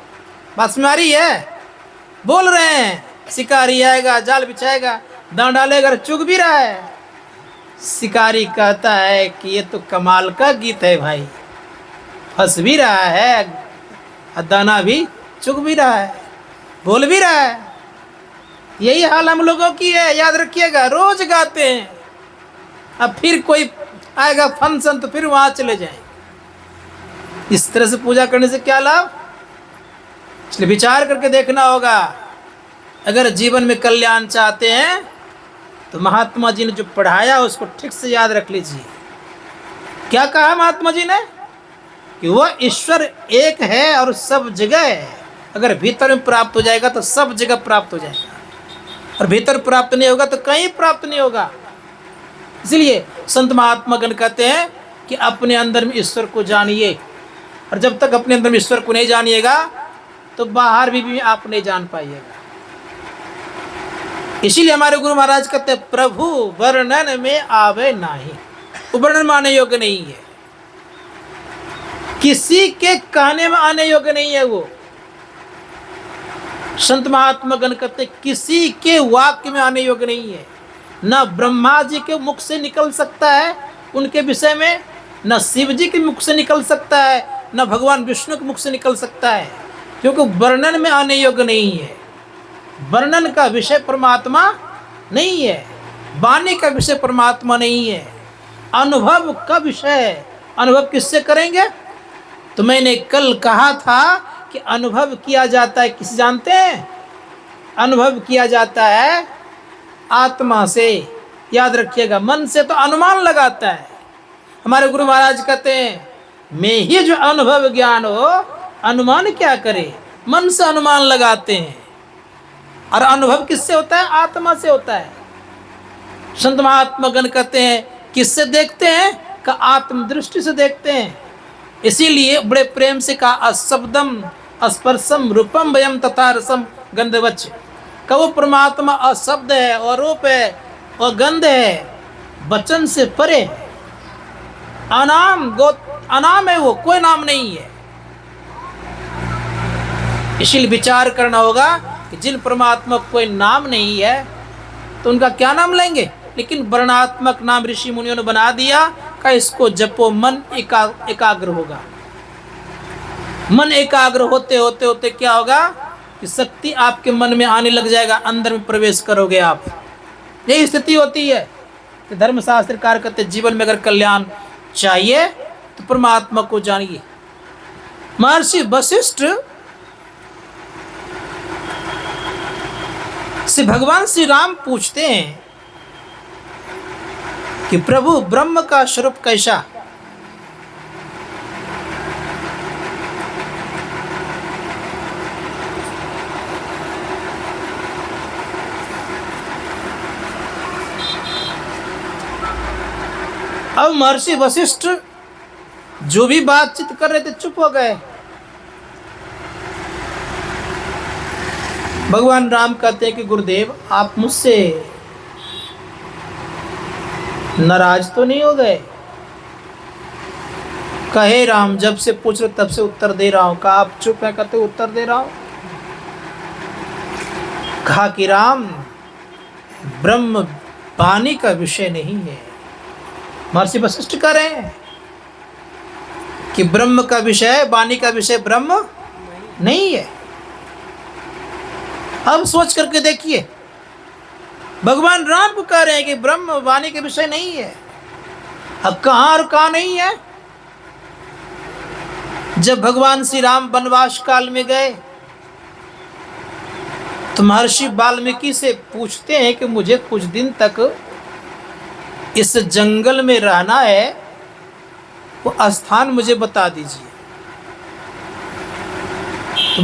बस में आ रही है, बोल रहे हैं। शिकारी आएगा, जाल बिछाएगा, दाना डालेगा, चुग भी रहा है। शिकारी कहता है कि ये तो कमाल का गीत है भाई, फंस भी रहा है, दाना भी चुग भी रहा है, बोल भी रहा है। यही हाल हम लोगों की है, याद रखिएगा, रोज गाते हैं। अब फिर कोई आएगा फंक्शन तो फिर वहां चले जाएं। इस तरह से पूजा करने से क्या लाभ? इसलिए विचार करके देखना होगा। अगर जीवन में कल्याण चाहते हैं तो महात्मा जी ने जो पढ़ाया उसको ठीक से याद रख लीजिए। क्या कहा महात्मा जी ने? कि वह ईश्वर एक है और सब जगह है। अगर भीतर में प्राप्त हो जाएगा तो सब जगह प्राप्त हो जाएगा, और भीतर प्राप्त नहीं होगा तो कहीं प्राप्त नहीं होगा। इसलिए संत महात्मा गण कहते हैं कि अपने अंदर में ईश्वर को जानिए, और जब तक अपने अंदर में ईश्वर को नहीं जानिएगा तो बाहर भी आप नहीं जान पाइएगा। इसीलिए हमारे गुरु महाराज कहते हैं प्रभु वर्णन में आवे नाही। वर्णन में आने योग्य नहीं है, किसी के कहने में आने योग्य नहीं है। वो संत महात्मा गण कहते किसी के वाक्य में आने योग्य नहीं है। न ब्रह्मा जी के मुख से निकल सकता है उनके विषय में, न शिव जी के मुख से निकल सकता है, न भगवान विष्णु के मुख से निकल सकता है, क्योंकि वर्णन में आने योग्य नहीं है। वर्णन का विषय परमात्मा नहीं है, वाणी का विषय परमात्मा नहीं है, अनुभव का विषय है। अनुभव किससे करेंगे? तो मैंने कल कहा था कि अनुभव किया जाता है, किसे जानते हैं? अनुभव किया जाता है आत्मा से। याद रखिएगा, मन से तो अनुमान लगाता है। हमारे गुरु महाराज कहते हैं मैं ही जो अनुभव ज्ञान हो, अनुमान क्या करे? मन से अनुमान लगाते हैं। और अनुभव किससे होता है? आत्मा से होता है। संत महात्मा गण कहते हैं किससे देखते हैं? का आत्मदृष्टि से देखते हैं। इसीलिए बड़े प्रेम से कहा अशब्दम स्पर्शम रूपम वयम तथा रसम गंधवच। का वो परमात्मा अशब्द है और रूप है और गंध है, वचन से परे है, अनाम है, वो कोई नाम नहीं है। इसीलिए विचार करना होगा कि जिन परमात्मा कोई नाम नहीं है तो उनका क्या नाम लेंगे? लेकिन वर्णात्मक नाम ऋषि मुनियों ने बना दिया का इसको जपो, मन एकाग्र होगा। मन एकाग्र होते होते होते क्या होगा कि शक्ति आपके मन में आने लग जाएगा, अंदर में प्रवेश करोगे आप। यही स्थिति होती है कि धर्मशास्त्रकार कहते जीवन में अगर कल्याण चाहिए तो परमात्मा को जानिए। महर्षि वशिष्ठ से भगवान श्री राम पूछते हैं कि प्रभु ब्रह्म का स्वरूप कैसा? अब महर्षि वशिष्ठ जो भी बातचीत कर रहे थे चुप हो गए। भगवान राम कहते हैं कि गुरुदेव आप मुझसे नाराज तो नहीं हो गए? कहे राम जब से पूछ रहे तब से उत्तर दे रहा हूं। कहा आप चुप है? कहते उत्तर दे रहा हूं। कहा कि राम ब्रह्म वाणी का विषय नहीं है। महर्षि वशिष्ठ कह रहे हैं कि ब्रह्म का विषय, वाणी का विषय ब्रह्म नहीं है। अब सोच करके देखिए, भगवान राम को कह रहे हैं कि ब्रह्म वाणी के विषय नहीं है, अब कहाँ और कहाँ नहीं है। जब भगवान श्री राम वनवास काल में गए तो महर्षि वाल्मीकि से पूछते हैं कि मुझे कुछ दिन तक इस जंगल में रहना है, वो स्थान मुझे बता दीजिए। तो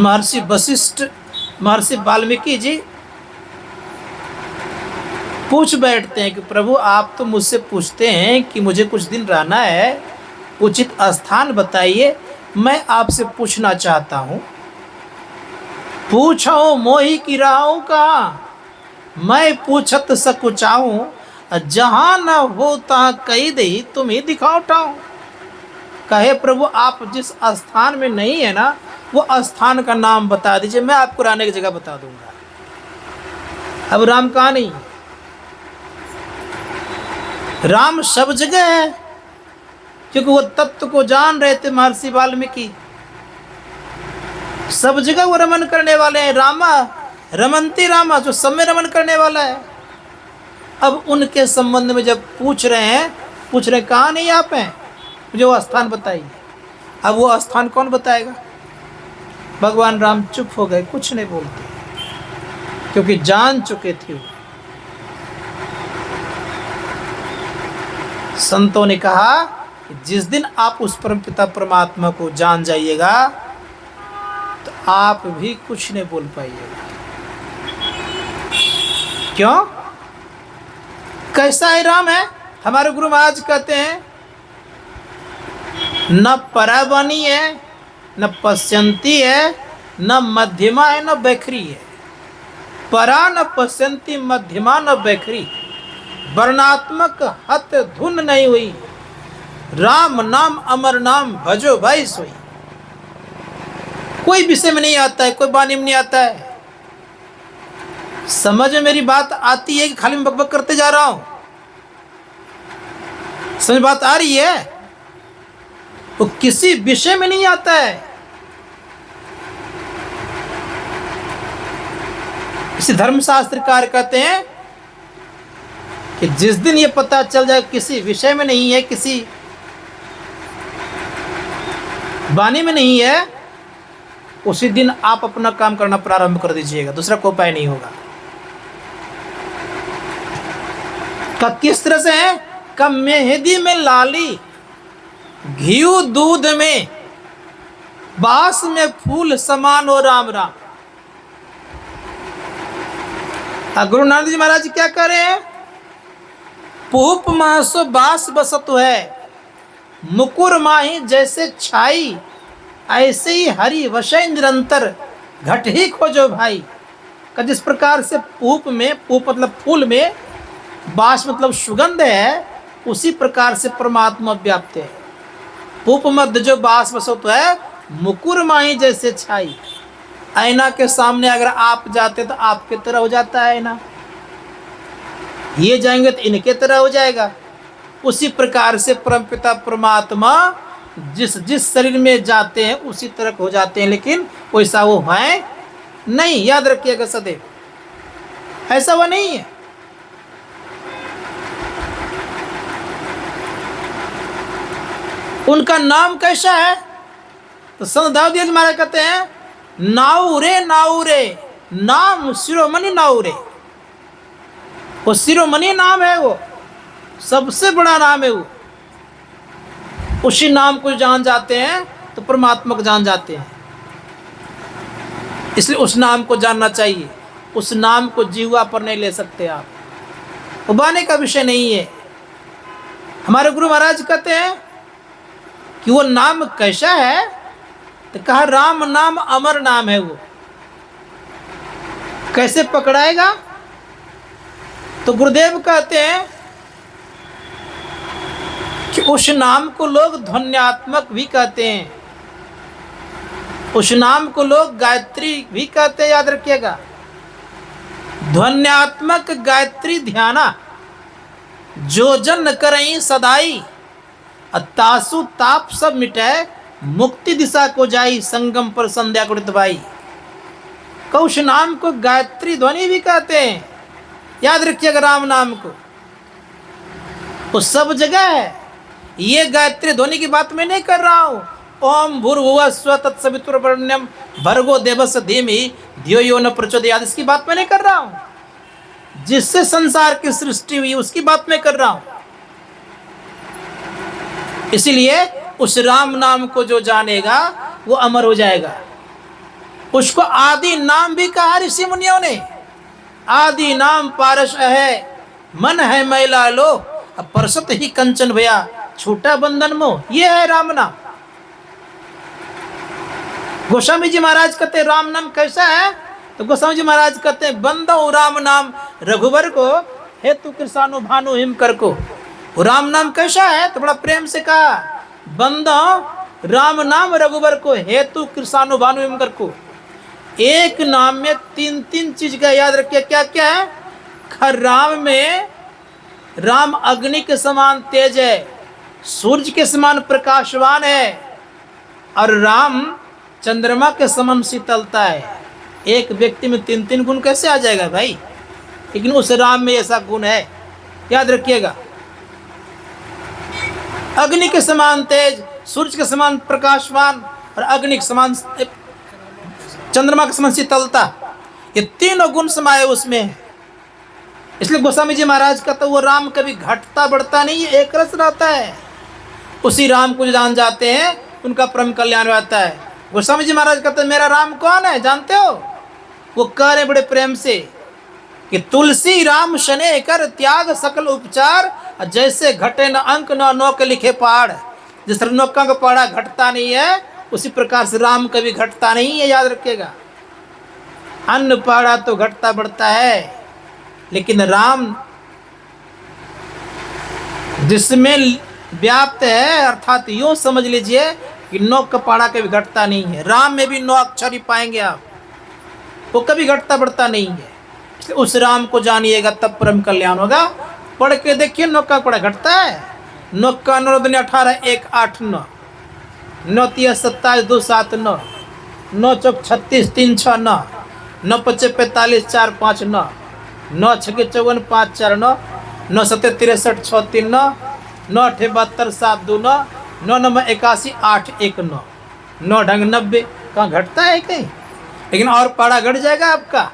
महर्षि वाल्मीकि जी पूछ बैठते हैं कि प्रभु आप तो मुझसे पूछते हैं कि मुझे कुछ दिन रहना है, उचित स्थान बताइए। मैं आपसे पूछना चाहता हूँ, पूछो मोहि की राहु का, मैं पूछत सकुचाऊं, जहां न हो तहां कही दही तुम ही दिखाओ ठाऊं। कहे प्रभु आप जिस स्थान में नहीं है ना, वो स्थान का नाम बता दीजिए, मैं आपको रहने की जगह बता दूंगा। अब राम कहाँ नहीं, राम सब जगह है, क्योंकि वो तत्व को जान रहे थे महर्षि वाल्मीकि। सब जगह वो रमन करने वाले हैं। रामा रमन्ति रामा, जो सब में रमन करने वाला है। अब उनके संबंध में जब पूछ रहे हैं कहाँ नहीं आप हैं, मुझे वो स्थान बताइए। अब वो स्थान कौन बताएगा। भगवान राम चुप हो गए, कुछ नहीं बोलते, क्योंकि जान चुके थे वो। संतों ने कहा कि जिस दिन आप उस परमपिता परमात्मा को जान जाइएगा तो आप भी कुछ नहीं बोल पाइएगा। क्यों, कैसा है राम है। हमारे गुरु महाराज कहते हैं न पराबनी है, न पश्यंती है, न मध्यमा है, न बैखरी है। परा न पश्यंती, मध्यमा न बैखरी, वर्णात्मक हत धुन नहीं हुई। राम नाम अमर नाम, भजो भाई सोई। कोई विषय में नहीं आता है, कोई वाणी में नहीं आता है। समझ में मेरी बात आती है कि खाली मैं बकबक करते जा रहा हूं। समझ बात आ रही है। वो किसी विषय में नहीं आता है। इसी धर्मशास्त्रकार कहते हैं कि जिस दिन ये पता चल जाए किसी विषय में नहीं है, किसी वाणी में नहीं है, उसी दिन आप अपना काम करना प्रारंभ कर दीजिएगा, दूसरा कोई उपाय नहीं होगा। का किस तरह से है, का मेहंदी में लाली, घी दूध में, बास में फूल समान हो राम राम। गुरु नानक जी महाराज क्या कह रहे हैं, पूप महसो बास बसत है, मुकुर माही जैसे छाई, ऐसे ही हरि वशय निरंतर, घट ही खोजो भाई। का जिस प्रकार से पूप में, पूप मतलब फूल में, बास मतलब सुगंध है, उसी प्रकार से परमात्मा व्याप्त है। पूप मध्य जो बास बसत है, मुकुर माही जैसे छाई। आईना के सामने अगर आप जाते तो आपके तरह हो जाता है आईना, ये जाएंगे तो इनके तरह हो जाएगा। उसी प्रकार से परमपिता परमात्मा जिस जिस शरीर में जाते हैं उसी तरह हो जाते हैं, लेकिन वैसा वो है नहीं। याद रखिएगा सदैव, ऐसा वो नहीं है। उनका नाम कैसा है, तो संत दाऊदिया जी महाराज कहते हैं नाउरे नाउरे, नाम शिरोमणि नाउरे। वो शिरोमणि नाम है, वो सबसे बड़ा नाम है। वो उसी नाम को जान जाते हैं तो परमात्मा को जान जाते हैं। इसलिए उस नाम को जानना चाहिए। उस नाम को जीवा पर नहीं ले सकते आप, उबाने का विषय नहीं है। हमारे गुरु महाराज कहते हैं कि वो नाम कैसा है, तो कहा राम नाम अमर नाम है। वो कैसे पकड़ाएगा, तो गुरुदेव कहते हैं कि उस नाम को लोग ध्वन्यात्मक भी कहते हैं, उस नाम को लोग गायत्री भी कहते हैं। याद रखिएगा, ध्वन्यात्मक गायत्री ध्याना, जो जन करई सदाई, तासु ताप सब मिटाए, मुक्ति दिशा को जाई, संगम पर संध्या को दबाई। उस नाम को गायत्री ध्वनि भी कहते हैं। याद रखिएगा राम नाम को, वो सब जगह है। ये गायत्री ध्वनि की बात मैं नहीं कर रहा हूँ। ओम भूर्भुवः स्वः तत्सवितुर्वरेण्यं भर्गो देवस्य धीमहि धियो यो न प्रचोदयात्, इसकी बात मैं नहीं कर रहा हूँ। जिससे संसार की सृष्टि हुई उसकी बात मैं कर रहा हूँ। इसलिए उस राम नाम को जो जानेगा वो अमर हो जाएगा। उसको आदि नाम भी कहा ऋषि मुनियों ने। आदि नाम पारस है, मन है मैला लो, अब परसत ही कंचन भया, छूटा बंधन मोह, ये है राम नाम। गोस्वामी जी महाराज कहते हैं राम नाम कैसा है? तो गोस्वामी जी महाराज कहते हैं बंदो राम नाम रघुवर को हेतु कृषाणु भानु हिम कर को। राम नाम कैसा है? तो बड़ा प्रेम से कहा बंदो राम नाम रघुवर को हेतु कृषाणु भानु हिम कर को। एक नाम में तीन तीन चीज का याद रखिए। क्या क्या है? राम में राम अग्नि के समान तेज है, सूर्य के समान प्रकाशवान है, और राम चंद्रमा के समान शीतलता है। एक व्यक्ति में तीन तीन गुण कैसे आ जाएगा भाई? लेकिन उस राम में ऐसा गुण है, याद रखिएगा। अग्नि के समान तेज, सूर्य के समान प्रकाशवान और अग्नि के समान चंद्रमा के समान शीतलता, ये तीनों गुण समाये उसमें है। इसलिए गोस्वामी जी महाराज का तो वो राम कभी घटता बढ़ता नहीं है, एक रस रहता है। उसी राम को जो जान जाते हैं उनका परम कल्याण रहता है। गोस्वामी जी महाराज कहते हैं मेरा राम कौन है जानते हो? वो कह रहे बड़े प्रेम से कि तुलसी राम शने कर त्याग सकल उपचार, जैसे घटे न अंक न नौक लिखे पहाड़। जिस तरह नौका का पहाड़ा घटता नहीं है, उसी प्रकार से राम कभी घटता नहीं है, याद रखिएगा। अन्न पहाड़ा तो घटता बढ़ता है, लेकिन राम जिसमें व्याप्त है, अर्थात यूं समझ लीजिए कि नौ का पहाड़ा कभी घटता नहीं है। राम में भी 9 अक्षर ही पाएंगे आप, वो कभी घटता बढ़ता नहीं है। इसलिए उस राम को जानिएगा तब परम कल्याण होगा। पढ़ के देखिए 9 का पहाड़ा घटता है? 9 का 9 दूनी 18, 1 8 9, 9 3 27 2 7 9, 9 चौक 36 3 6 9, 9 5 45 4 5 9, 9 6 54 5 4 9, 9 7 63 6 3 9, 9 8 72 7 2 9, 9 9 81 8 1 9, 9 ढंग 90। कहाँ घटता है कहीं? लेकिन और पहाड़ा घट जाएगा आपका।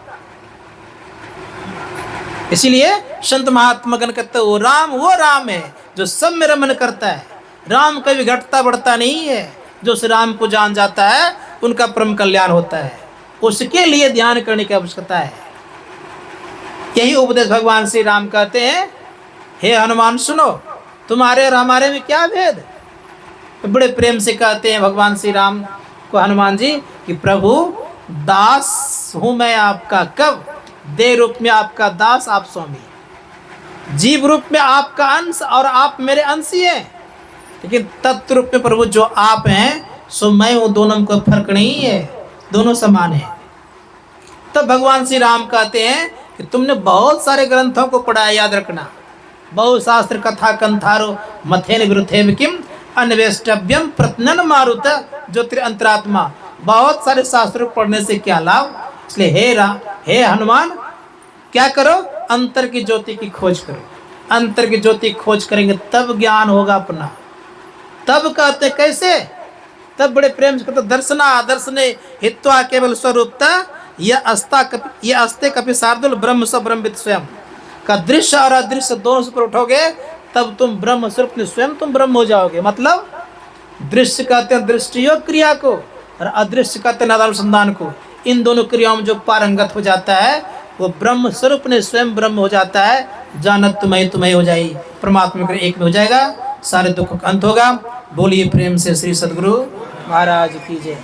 इसीलिए संत महात्मा गण कहते वो राम है जो सब में रमन करता है। राम कभी घटता बढ़ता नहीं है। जो उस राम को जान जाता है उनका परम कल्याण होता है। उसके लिए ध्यान करने की आवश्यकता है। यही उपदेश भगवान श्री राम कहते हैं, हे हनुमान सुनो, तुम्हारे और हमारे में क्या भेद? तो बड़े प्रेम से कहते हैं भगवान श्री राम को हनुमान जी कि प्रभु दास हूँ मैं आपका। कब? देह रूप में आपका दास, आप स्वामी। जीव रूप में आपका अंश और आप मेरे अंश ही हैं। लेकिन तत्व रूप में प्रभु जो आप हैं सो मैं हूँ, दोनों में कोई फर्क नहीं है, दोनों समान है। तब भगवान श्री राम कहते हैं कि तुमने बहुत सारे ग्रंथों को पढ़ा है, याद रखना। बहु शास्त्र कथा कंथारो मथेन विरुथेव किम अन्वेष्टव्यम प्रत्नन मारुत ज्योतिर अंतरात्मा। बहुत सारे शास्त्रों पढ़ने से क्या लाभ? इसलिए हे हनुमान क्या करो? अंतर की ज्योति की खोज करो। अंतर की ज्योति की खोज करेंगे तब ज्ञान होगा अपना। तब कहते कैसे? तब बड़े प्रेम से कहते दर्शने हित्वा केवल स्वरूपता यह अस्ते कपि शार्दुल ब्रह्म स ब्रह्मविद स्वयं। का दृश्य और अदृश्य दोनों से पर उठोगे तब तुम ब्रह्म स्वरूप स्वयं तुम ब्रह्म हो जाओगे। मतलब दृश्य कहते हैं दृष्टियोग क्रिया को, और अदृश्य कहते हैं अनुसंधान को। इन दोनों क्रियाओं में जो पारंगत हो जाता है वो ब्रह्म स्वरूप ने स्वयं ब्रह्म हो जाता है। जानत तुम्हें हो जाएगी, परमात्मा के एक में हो जाएगा, सारे दुखों का अंत होगा। बोलिए प्रेम से श्री सद्गुरु महाराज की जय।